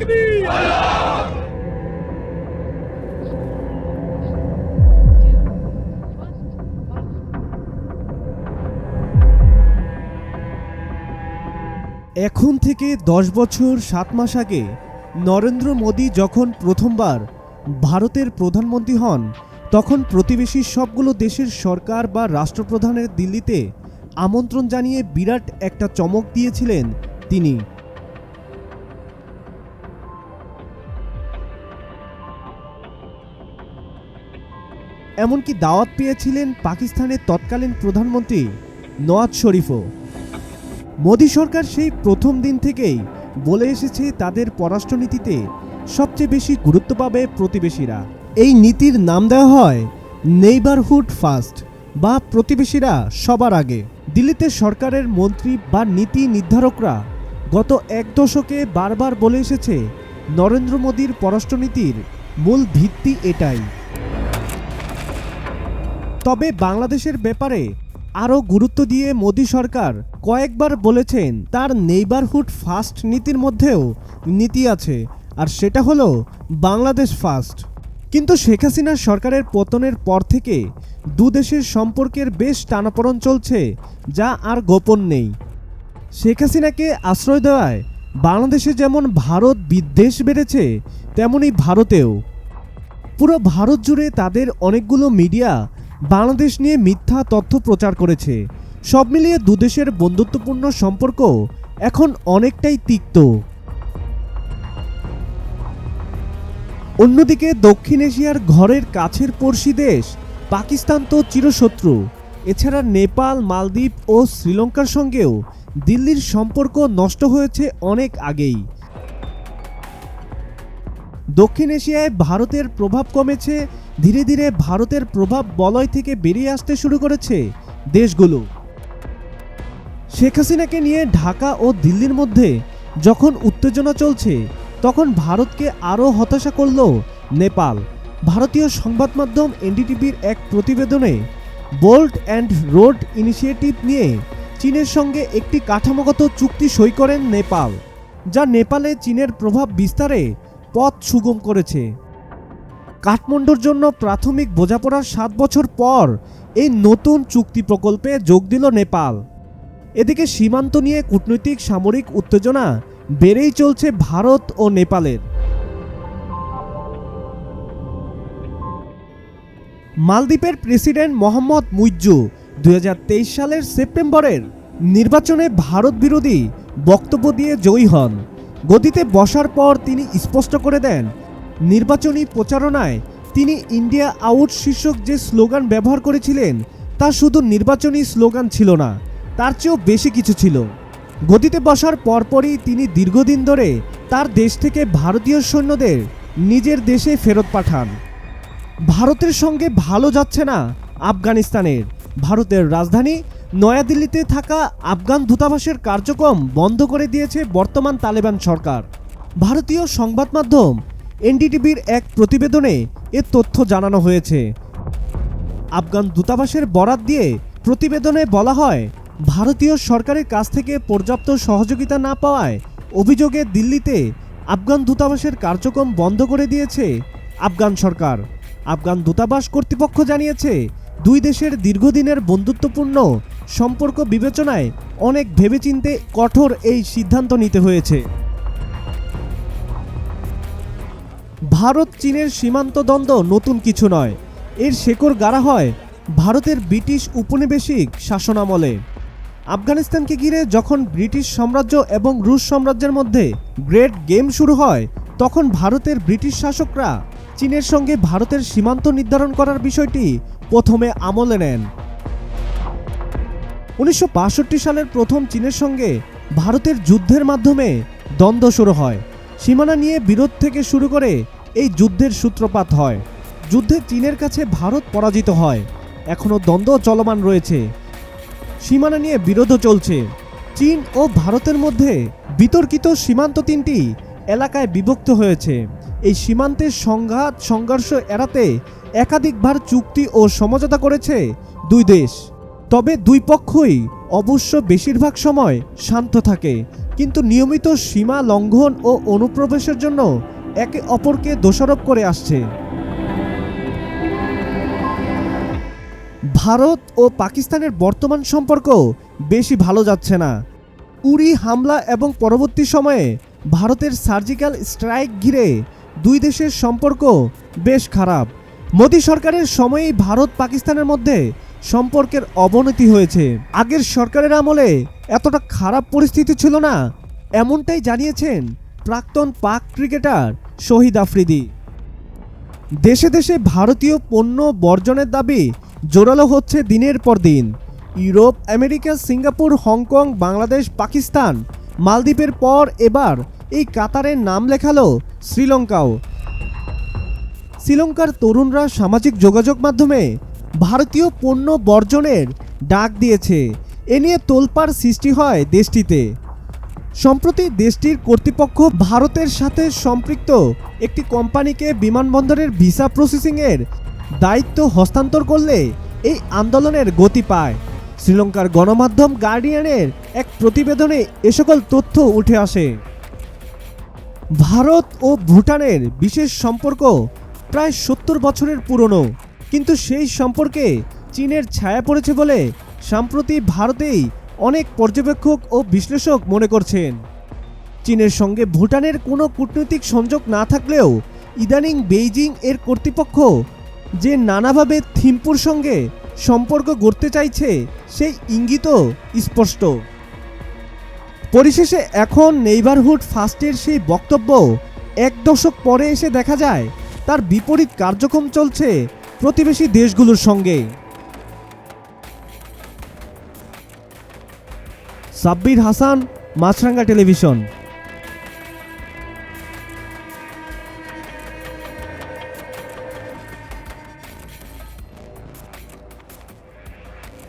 এখন থেকে 10 বছর 7 মাস আগে নরেন্দ্র মোদী যখন প্রথমবার ভারতের প্রধানমন্ত্রী হন, তখন প্রতিবেশী সবগুলো দেশের সরকার বা রাষ্ট্রপ্রধানের দিল্লিতে আমন্ত্রণ জানিয়ে বিরাট একটা চমক দিয়েছিলেন তিনি। এমনকি দাওয়াত পেয়েছিলেন পাকিস্তানের তৎকালীন প্রধানমন্ত্রী নওয়াজ শরীফও। মোদী সরকার সেই প্রথম দিন থেকেই বলে এসেছে তাদের পররাষ্ট্রনীতিতে সবচেয়ে বেশি গুরুত্ব পাবে প্রতিবেশীরা। এই নীতির নাম দেওয়া হয় নেইবারহুড ফার্স্ট বা প্রতিবেশীরা সবার আগে। দিল্লিতে সরকারের মন্ত্রী বা নীতি নির্ধারকরা গত এক দশকে বারবার বলে এসেছে নরেন্দ্র মোদীর পররাষ্ট্রনীতির মূল ভিত্তি এটাই। তবে বাংলাদেশের ব্যাপারে আরও গুরুত্ব দিয়ে মোদী সরকার কয়েকবার বলেছেন তার নেইবারহুড ফার্স্ট নীতির মধ্যেও নীতি আছে, আর সেটা হলো বাংলাদেশ ফার্স্ট। কিন্তু শেখ হাসিনার সরকারের পতনের পর থেকে দুদেশের সম্পর্কের বেশ টানাপোড়েন চলছে, যা আর গোপন নেই। শেখ হাসিনাকে আশ্রয় দেওয়ায় বাংলাদেশে যেমন ভারত বিদ্বেষ বেড়েছে, তেমনি ভারতেও। পুরো ভারত জুড়ে তাদের অনেকগুলো মিডিয়া বাংলাদেশ নিয়ে মিথ্যা তথ্য প্রচার করেছে। সব মিলিয়ে দুদেশের বন্ধুত্বপূর্ণ সম্পর্ক এখন অনেকটাই তিক্ত। অন্যদিকে দক্ষিণ এশিয়ার ঘরের কাছের পড়শি দেশ পাকিস্তান তো চিরশত্রু। এছাড়া নেপাল, মালদ্বীপ ও শ্রীলঙ্কার সঙ্গেও দিল্লির সম্পর্ক নষ্ট হয়েছে অনেক আগেই। দক্ষিণ এশিয়ায় ভারতের প্রভাব কমেছে, ধীরে ধীরে ভারতের প্রভাব বলয় থেকে বেরিয়ে আসতে শুরু করেছে দেশগুলো। শেখ হাসিনাকে নিয়ে ঢাকা ও দিল্লির মধ্যে যখন উত্তেজনা চলছে, তখন ভারতকে আরও হতাশা করল নেপাল। ভারতীয় সংবাদ মাধ্যম এনডিটিভির এক প্রতিবেদনে বোল্ট অ্যান্ড রোড ইনিশিয়েটিভ নিয়ে চীনের সঙ্গে একটি কাঠামোগত চুক্তি সই করেন নেপাল, যা নেপালে চীনের প্রভাব বিস্তারে পথ সুগম করেছে। কাঠমান্ডুর জন্য প্রাথমিক বোঝাপড়ার 7 বছর পর এই নতুন চুক্তি প্রকল্পে যোগ দিল নেপাল। এদিকে সীমান্ত নিয়ে কূটনৈতিক সামরিক উত্তেজনা বেড়েই চলছে ভারত ও নেপালের। মালদ্বীপের প্রেসিডেন্ট মোহাম্মদ মুইজ্জু 2023 সালের সেপ্টেম্বরের নির্বাচনে ভারত বিরোধী বক্তব্য দিয়ে জয়ী হন। গদিতে বসার পর তিনি স্পষ্ট করে দেন, নির্বাচনী প্রচারণায় তিনি ইন্ডিয়া আউট শীর্ষক যে স্লোগান ব্যবহার করেছিলেন তা শুধু নির্বাচনী স্লোগান ছিল না, তার চেয়েও বেশি কিছু ছিল। গদিতে বসার পরপরই তিনি দীর্ঘদিন ধরে তার দেশ থেকে ভারতীয় সৈন্যদের নিজের দেশে ফেরত পাঠান। ভারতের সঙ্গে ভালো যাচ্ছে না আফগানিস্তানের। ভারতের রাজধানী নয়াদিল্লিতে থাকা আফগান দূতাবাসের কার্যক্রম বন্ধ করে দিয়েছে বর্তমান তালেবান সরকার। ভারতীয় সংবাদ মাধ্যম এনডিটিভির এক প্রতিবেদনে এ তথ্য জানানো হয়েছে। আফগান দূতাবাসের বরাত দিয়ে প্রতিবেদনে বলা হয়, ভারতীয় সরকারের কাছ থেকে পর্যাপ্ত সহযোগিতা না পাওয়ায় অভিযোগে দিল্লিতে আফগান দূতাবাসের কার্যক্রম বন্ধ করে দিয়েছে আফগান সরকার। আফগান দূতাবাস কর্তৃপক্ষ জানিয়েছে, দুই দেশের দীর্ঘদিনের বন্ধুত্বপূর্ণ সম্পর্ক বিবেচনায় অনেক ভেবেচিন্তে কঠোর এই সিদ্ধান্ত নিতে হয়েছে। ভারত চীনের সীমান্ত দ্বন্দ্ব নতুন কিছু নয়। এর শেকড় গাড়া হয় ভারতের ব্রিটিশ উপনিবেশিক শাসনামলে। আফগানিস্তানকে ঘিরে যখন ব্রিটিশ সাম্রাজ্য এবং রুশ সাম্রাজ্যের মধ্যে গ্রেট গেম শুরু হয়, তখন ভারতের ব্রিটিশ শাসকরা চীনের সঙ্গে ভারতের সীমান্ত নির্ধারণ করার বিষয়টি প্রথমে আমলে নেন। 1962 সালের প্রথম চীনের সঙ্গে ভারতের যুদ্ধের মাধ্যমে দ্বন্দ্ব শুরু হয়। সীমানা নিয়ে বিরোধ থেকে শুরু করে এই যুদ্ধের সূত্রপাত হয়। যুদ্ধে চীনের কাছে ভারত পরাজিত হয়। এখনও দ্বন্দ্ব চলমান রয়েছে, সীমানা নিয়ে বিরোধও চলছে। চীন ও ভারতের মধ্যে বিতর্কিত সীমান্ত 3টি এলাকায় বিভক্ত হয়েছে। এই সীমান্তের সংঘাত সংঘর্ষ এড়াতে একাধিকবার চুক্তি ও সমঝোতা করেছে দুই দেশ। তবে দুই পক্ষই অবশ্য বেশিরভাগ সময় শান্ত থাকে। কিন্তু নিয়মিত সীমা লঙ্ঘন ও অনুপ্রবেশের জন্য একে অপরকে দোষারোপ করে আসছে। ভারত ও পাকিস্তানের বর্তমান সম্পর্ক বেশি ভালো যাচ্ছে না। উরি হামলা এবং পরবর্তী সময়ে ভারতের সার্জিক্যাল স্ট্রাইক ঘিরে দুই দেশের সম্পর্ক বেশ খারাপ। মোদী সরকারের সময়েই ভারত পাকিস্তানের মধ্যে সম্পর্কের অবনতি হয়েছে। আগের সরকারের আমলে এতটা খারাপ পরিস্থিতি ছিল না, এমনটাই জানিয়েছেন প্রাক্তন পাক ক্রিকেটার শহীদ আফ্রিদি। দেশে দেশে ভারতীয় পণ্য বর্জনের দাবি জোরালো হচ্ছে দিনের পর দিন। Europe, America, Singapore, Hong Kong, Bangladesh, Pakistan, মালদ্বীপের পর এবার এই কাতারের নাম লেখালো শ্রীলঙ্কাও। শ্রীলঙ্কার তরুণরা সামাজিক যোগাযোগ মাধ্যমে ভারতীয় পণ্য বর্জনের ডাক দিয়েছে। এ নিয়ে তোলপাড় সৃষ্টি হয় দেশটিতে। সম্প্রতি দেশটির কর্তৃপক্ষ ভারতের সাথে সম্পৃক্ত একটি কোম্পানিকে বিমানবন্দরের ভিসা প্রসেসিংয়ের দায়িত্ব হস্তান্তর করলে এই আন্দোলনের গতি পায়। শ্রীলঙ্কার গণমাধ্যম গার্ডিয়ানের এক প্রতিবেদনে এ সকল তথ্য উঠে আসে। ভারত ও ভুটানের বিশেষ সম্পর্ক প্রায় 70 বছরের পুরনো, কিন্তু সেই সম্পর্কে চীনের ছায়া পড়েছে বলে সম্প্রতি ভারতেই অনেক পর্যবেক্ষক ও বিশ্লেষক মনে করছেন। চীনের সঙ্গে ভুটানের কোনো কূটনৈতিক সংযোগ না থাকলেও ইদানিং বেইজিং এর কর্তৃপক্ষ যে নানাভাবে থিম্পুর সঙ্গে সম্পর্ক গড়তে চাইছে সেই ইঙ্গিতও স্পষ্ট। পরিশেষে এখন নেইবারহুড ফার্স্টের সেই বক্তব্য এক দশক পরে এসে দেখা যায় তার বিপরীত কার্যক্রম চলছে প্রতিবেশী দেশগুলোর সঙ্গে। সাব্বির হাসান, মাছরাঙ্গা টেলিভিশন।